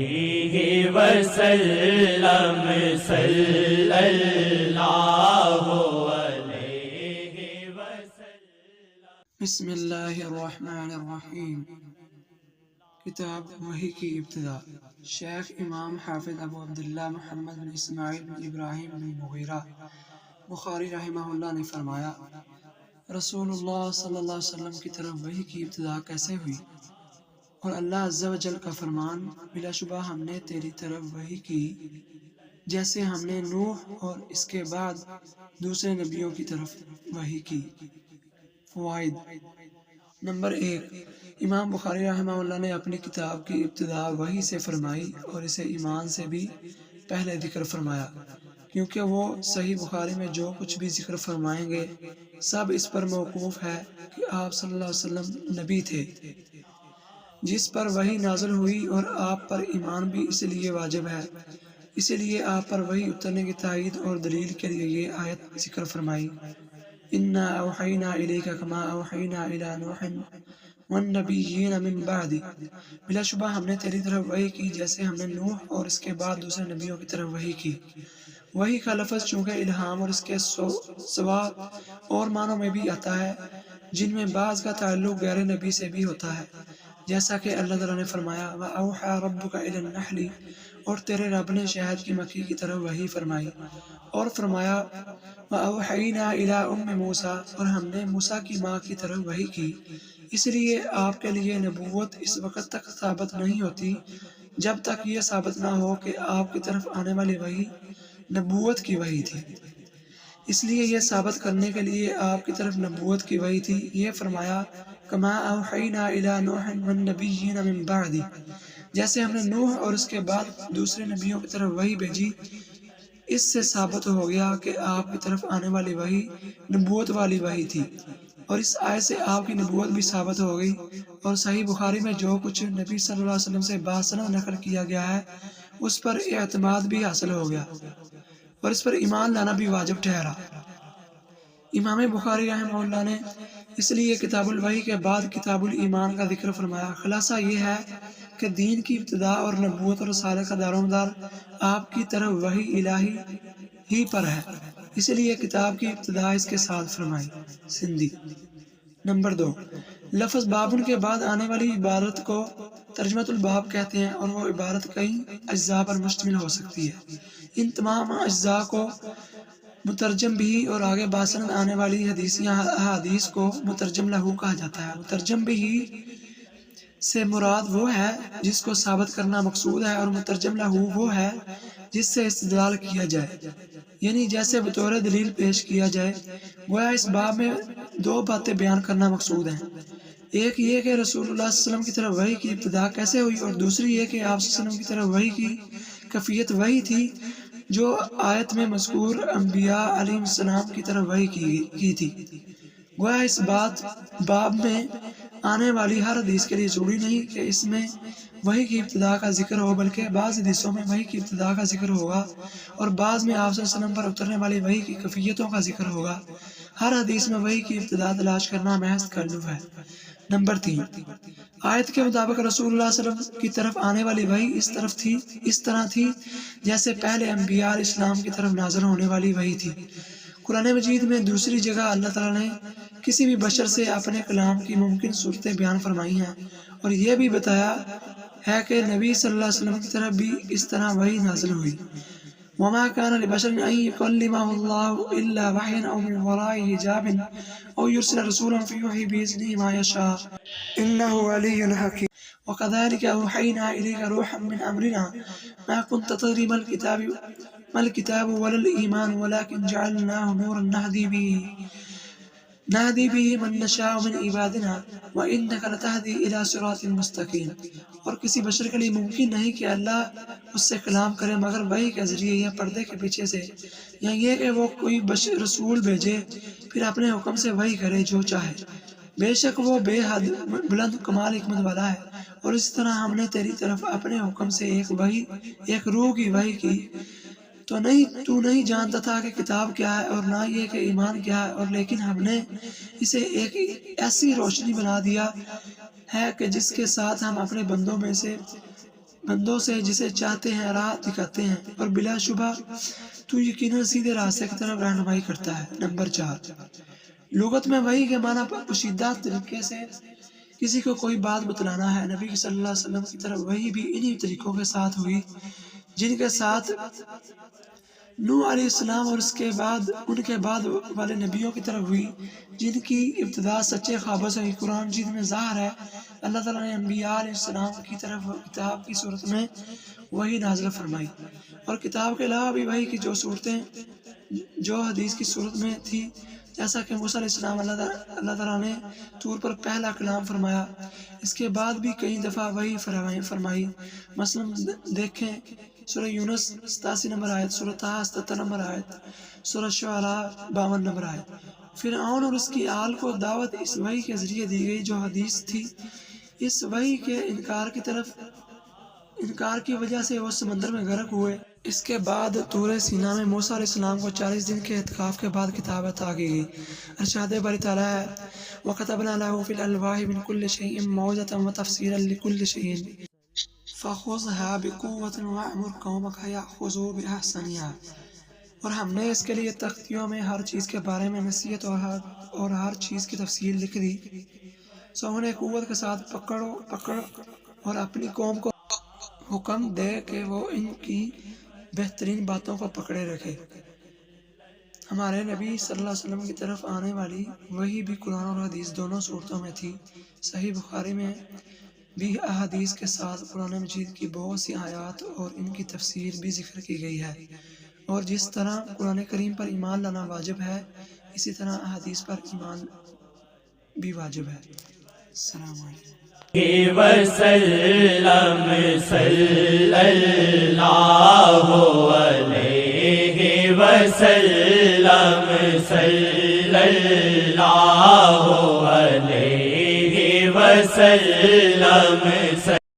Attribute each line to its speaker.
Speaker 1: علیہ وسلم صلی اللہ علیہ وسلم۔
Speaker 2: بسم اللہ الرحمن الرحیم۔ کتاب وحی کی ابتدا۔ شیخ امام حافظ ابو عبداللہ محمد بن اسماعیل بن ابراہیم بن مغیرہ بخاری رحمہ اللہ نے فرمایا، رسول اللہ صلی اللہ علیہ وسلم کی طرف وحی کی ابتدا کیسے ہوئی؟ اور اللہ عز و جل کا فرمان، بلا شبہ ہم نے تیری طرف وحی کی جیسے ہم نے نوح اور اس کے بعد دوسرے نبیوں کی طرف وحی کی۔ فوائد۔ نمبر 1، امام بخاری رحمہ اللہ نے اپنی کتاب کی ابتدا وحی سے فرمائی اور اسے ایمان سے بھی پہلے ذکر فرمایا، کیونکہ وہ صحیح بخاری میں جو کچھ بھی ذکر فرمائیں گے سب اس پر موقوف ہے کہ آپ صلی اللہ علیہ وسلم نبی تھے جس پر وحی نازل ہوئی، اور آپ پر ایمان بھی اس لیے واجب ہے، اسی لیے آپ پر وحی اترنے کی تائید اور دلیل کے لیے یہ آیت ذکر فرمائی، اِنَّا أَوْحَيْنَا إِلَيْكَ كَمَا أَوْحَيْنَا إِلَىٰ نُوحٍ وَالنَّبِيِّينَ مِن بَعْدِهِ۔ بلا شبہ ہم نے تیری طرف وحی کی جیسے ہم نے نوح اور اس کے بعد دوسرے نبیوں کی طرف وحی کی۔ وحی کا لفظ چونکہ الہام اور اس کے سوا اور معنوں میں بھی آتا ہے، جن میں بعض کا تعلق غیر نبی سے بھی ہوتا ہے، جیسا کہ اللہ تعالیٰ نے فرمایا، وَأَوْحَىٰ رَبُّكَ إِلَى النَّحْلِ، اور تیرے رب نے شہد کی مکھی کی طرف وحی فرمائی، اور فرمایا، وَأَوْحَيْنَا إِلَىٰ أُمِّ مُوسَىٰ، اور ہم نے موسیٰ کی ماں کی طرف وحی کی۔ اس لیے آپ کے لیے نبوت اس وقت تک ثابت نہیں ہوتی جب تک یہ ثابت نہ ہو کہ آپ کی طرف آنے والی وحی نبوت کی وحی تھی۔ اس لیے یہ ثابت کرنے کے لیے آپ کی طرف نبوت کی وحی تھی۔ یہ فرمایا، کما اوحینا الی نوح والنبیین من بعد، جیسے ہم نے نوح اور اس کے بعد دوسرے نبیوں کی طرف وحی بھیجی۔ اس سے ثابت ہو گیا کہ آپ کی طرف آنے والی وحی نبوت والی وحی تھی، اور اس آیت سے آپ کی نبوت بھی ثابت ہو گئی، اور صحیح بخاری میں جو کچھ نبی صلی اللہ علیہ وسلم سے باسناد نقل کیا گیا ہے اس پر اعتماد بھی حاصل ہو گیا، اور اس پر ایمان لانا بھی واجب ٹھہرا۔ امام بخاری رحمہ اللہ نے اس لیے کتاب الوحی کے بعد کتاب الایمان کا ذکر فرمایا۔ خلاصہ یہ ہے کہ دین کی ابتدا اور نبوت اور رسالت کا دار و مدار آپ کی طرف وحی الہی ہی پر ہے، اس لیے کتاب کی ابتدا اس کے ساتھ فرمائی۔ سندھی۔ نمبر 2، لفظ بابن کے بعد آنے والی عبارت کو ترجمۃ الباب کہتے ہیں، اور وہ عبارت کئی اجزاء پر مشتمل ہو سکتی ہے۔ ان تمام اجزاء کو مترجم بھی اور آگے باسند آنے والی حدیث یا احادیث کو مترجم لہو کہا جاتا ہے۔ مترجم بھی سے مراد وہ ہے جس کو ثابت کرنا مقصود ہے، اور مترجم لہو وہ ہے جس سے استدلال کیا جائے، یعنی جیسے بطور دلیل پیش کیا جائے۔ گویا اس باب میں دو باتیں بیان کرنا مقصود ہیں، ایک یہ کہ رسول اللہ صلی اللہ علیہ وسلم کی طرف وحی کی ابتدا کیسے ہوئی، اور دوسری یہ کہ آپ صلی اللہ علیہ وسلم کی طرف وحی کی کیفیت وہی تھی جو آیت میں مذکور انبیاء علیہ السلام کی طرف وحی کی تھی۔ گویا اس باب میں آنے والی ہر حدیث کے لیے ضروری نہیں کہ اس میں وحی کی ابتدا کا ذکر ہو، بلکہ بعض حدیثوں میں وحی کی ابتدا کا ذکر ہوگا اور بعض میں آپ صلی اللہ علیہ وسلم پر اترنے والی وحی کی کیفیتوں کا ذکر ہوگا۔ ہر حدیث میں وحی کی ابتدا تلاش کرنا محض تکلف ہے۔ نمبر 3، آیت کے مطابق رسول اللہ صلی اللہ علیہ وسلم کی طرف آنے والی وحی اس طرح تھی جیسے پہلے انبیاء علیہ السلام کی طرف نازل ہونے والی وحی تھی۔ قرآن مجید میں دوسری جگہ اللہ تعالیٰ نے کسی بھی بشر سے اپنے کلام کی ممکن صورتیں بیان فرمائی ہیں، اور یہ بھی بتایا ہے کہ نبی صلی اللہ علیہ وسلم کی طرف بھی اس طرح وحی نازل ہوئی۔ وما كان لبشر أن يكلمه الله إلا وحيا أو من وراء حجاب أو يرسل رسولا فيوحي بإذنه ما يشاء إنه علي حكيم وكذلك أوحينا إليك روحا من أمرنا ما كنت تدري ما الكتاب ولا الإيمان ولكن جعلناه نورا نهدي به من نشاء من عبادنا وإنك لتهدي إلى صراط مستقيم۔ اور کسی بشر کے لیے ممکن نہیں کہ اللہ اس سے کلام کرے مگر وحی کے ذریعے یا پردے کے پیچھے سے، یا یہ کہ وہ کوئی رسول بھیجے پھر اپنے حکم سے وحی کرے جو چاہے۔ بے شک وہ بے حد بلند کمال حکمت والا ہے۔ اور اس طرح ہم نے تیری طرف اپنے حکم سے ایک روح کی وحی کی، تو نہیں جانتا تھا کہ کتاب کیا ہے اور نہ یہ کہ ایمان کیا ہے، اور لیکن ہم نے اسے ایک ایسی روشنی بنا دیا ہے کہ جس کے ساتھ ہم اپنے بندوں میں سے بندوں سے جسے چاہتے ہیں راہ دکھاتے ہیں، اور بلا شبہ تو یقیناً سیدھے راستے کی طرف رہنمائی کرتا ہے۔ نمبر 4، لغت میں وحی کے معنی پر پوشیدہ طریقے سے کسی کو کوئی بات بتلانا ہے۔ نبی صلی اللہ علیہ وسلم کی طرف وحی بھی انہی طریقوں کے ساتھ ہوئی جن کے ساتھ نوح علیہ السلام اور ان کے بعد والے نبیوں کی طرف ہوئی، جن کی ابتدا سچے خوابوں سے ہوئی۔ قرآن مجید میں ظاہر ہے اللہ تعالیٰ نے انبیاء علیہ السلام کی طرف کتاب کی صورت میں وحی نازل فرمائی، اور کتاب کے علاوہ بھی وحی کی جو صورتیں جو حدیث کی صورت میں تھی، جیسا کہ موسیٰ علیہ السلام اللہ تعالیٰ نے طور پر پہلا کلام فرمایا، اس کے بعد بھی کئی دفعہ وحی فرمائی۔ مثلا دیکھیں سورہ یونس 87 نمبر آیت، سورہ طٰہٰ 77 نمبر آیت، سورہ شعراء 52 نمبر آیت۔ فرعون اور اس کی آل کو دعوت اس وحی کے ذریعے دی گئی جو حدیث تھی۔ اس وحی کے انکار کی وجہ سے وہ سمندر میں غرق ہوئے۔ اس کے بعد طور سینا میں موسیٰ علیہ السلام کو 40 دن کے اعتکاف کے بعد کتاب عطا کی گئی۔ ارشاد باری تعالیٰ ہے وَكَتَبْنَا لَهُ فِي الْأَلْوَاحِ مِنْ كُلِّ شَيْءٍ مَوْعِظَةً وَتَفْصِيلًا لِكُلِّ شَيْءٍ فَخُذْهَا بِقُوَّةٍ وَأْمُرْ قَوْمَكَ يَأْخُذُوا بِأَحْسَنِهَا، اور ہم نے اس کے لیے تختیوں میں ہر چیز کے بارے میں نصیحت اور ہر چیز کی تفصیل لکھ دی۔ سو انہیں قوت کے ساتھ پکڑ اور اپنی قوم کو حکم دے کہ وہ ان کی بہترین باتوں کو پکڑے رکھے۔ ہمارے نبی صلی اللہ علیہ وسلم کی طرف آنے والی وحی بھی قرآن اور حدیث دونوں صورتوں میں تھی۔ صحیح بخاری میں بھی احادیث کے ساتھ قرآن مجید کی بہت سی آیات اور ان کی تفسیر بھی ذکر کی گئی ہے، اور جس طرح قرآن کریم پر ایمان لانا واجب ہے، اسی طرح احادیث پر ایمان بھی واجب ہے۔ السلام علیکم۔
Speaker 1: وسلم صلی اللہ علیہ وسلم صلی اللہ علیہ وسلم